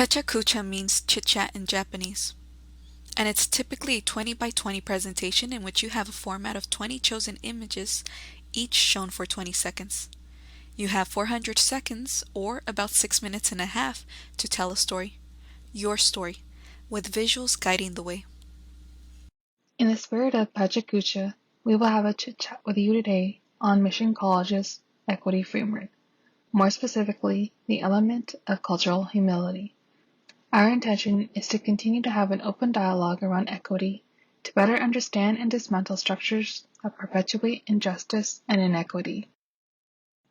Pecha Kucha means chit-chat in Japanese, and it's typically a 20 by 20 presentation in which you have a format of 20 chosen images, each shown for 20 seconds. You have 400 seconds, or about 6 minutes and a half, to tell a story, your story, with visuals guiding the way. In the spirit of Pecha Kucha, we will have a chit-chat with you today on Mission College's equity framework, more specifically, the element of cultural humility. Our intention is to continue to have an open dialogue around equity to better understand and dismantle structures that perpetuate injustice and inequity.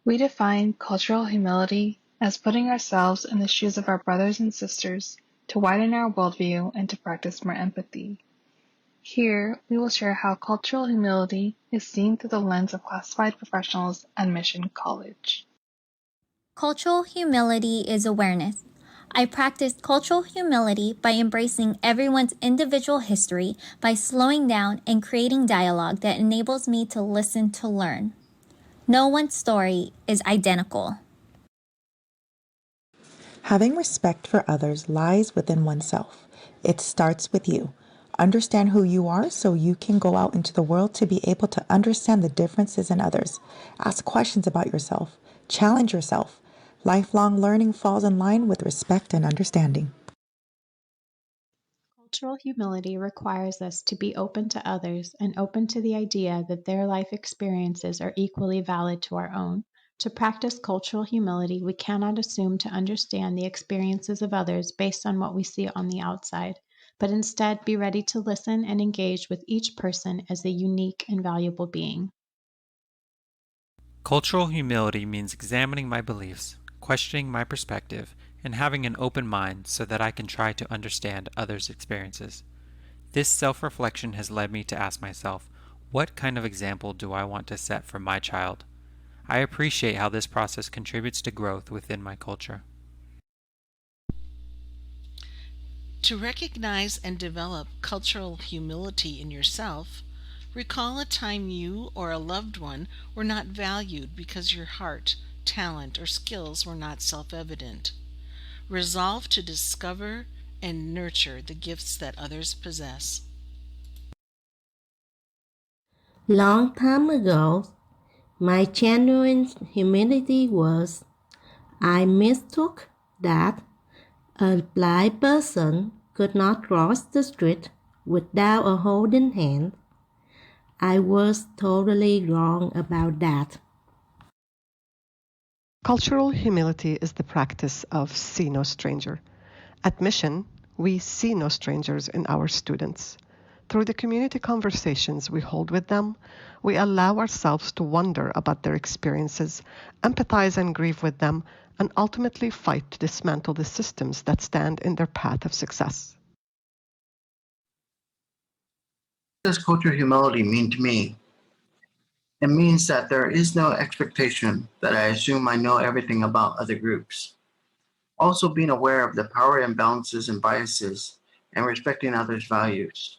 We define cultural humility as putting ourselves in the shoes of our brothers and sisters to widen our worldview and to practice more empathy. Here, we will share how cultural humility is seen through the lens of classified professionals at Mission College. Cultural humility is awareness. I practice cultural humility by embracing everyone's individual history, by slowing down and creating dialogue that enables me to listen to learn. No one's story is identical. Having respect for others lies within oneself. It starts with you. Understand who you are so you can go out into the world to be able to understand the differences in others. Ask questions about yourself. Challenge yourself. Lifelong learning falls in line with respect and understanding. Cultural humility requires us to be open to others and open to the idea that their life experiences are equally valid to our own. To practice cultural humility, we cannot assume to understand the experiences of others based on what we see on the outside, but instead be ready to listen and engage with each person as a unique and valuable being. Cultural humility means examining my beliefs, questioning my perspective, and having an open mind so that I can try to understand others' experiences. This self-reflection has led me to ask myself, what kind of example do I want to set for my child? I appreciate how this process contributes to growth within my culture. To recognize and develop cultural humility in yourself, recall a time you or a loved one were not valued because your heart, talent, or skills were not self-evident. Resolve to discover and nurture the gifts that others possess. Long time ago, my genuine humility was I mistook that a blind person could not cross the street without a holding hand. I was totally wrong about that. Cultural humility is the practice of see no stranger. At Mission, we see no strangers in our students. Through the community conversations we hold with them, we allow ourselves to wonder about their experiences, empathize and grieve with them, and ultimately fight to dismantle the systems that stand in their path of success. What does cultural humility mean to me? It means that there is no expectation that I assume I know everything about other groups. Also being aware of the power imbalances and biases and respecting others' values.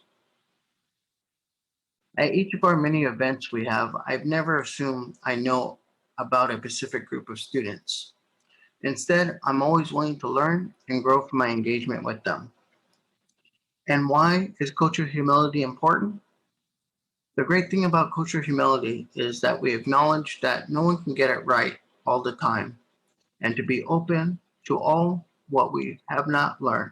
At each of our many events we have, I've never assumed I know about a specific group of students. Instead, I'm always willing to learn and grow from my engagement with them. And why is cultural humility important? The great thing about cultural humility is that we acknowledge that no one can get it right all the time, and to be open to all what we have not learned.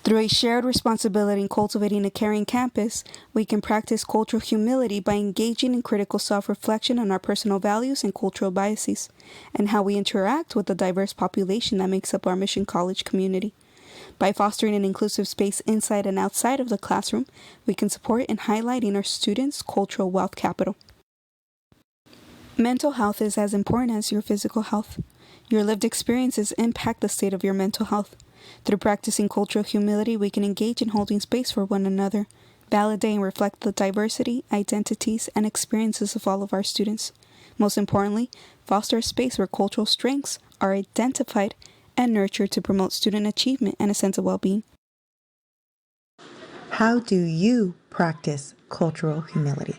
Through a shared responsibility in cultivating a caring campus, we can practice cultural humility by engaging in critical self-reflection on our personal values and cultural biases, and how we interact with the diverse population that makes up our Mission College community. By fostering an inclusive space inside and outside of the classroom, we can support in highlighting our students' cultural wealth capital. Mental health is as important as your physical health. Your lived experiences impact the state of your mental health. Through practicing cultural humility, we can engage in holding space for one another, validate and reflect the diversity, identities, and experiences of all of our students. Most importantly, foster a space where cultural strengths are identified and nurtured to promote student achievement and a sense of well-being. How do you practice cultural humility?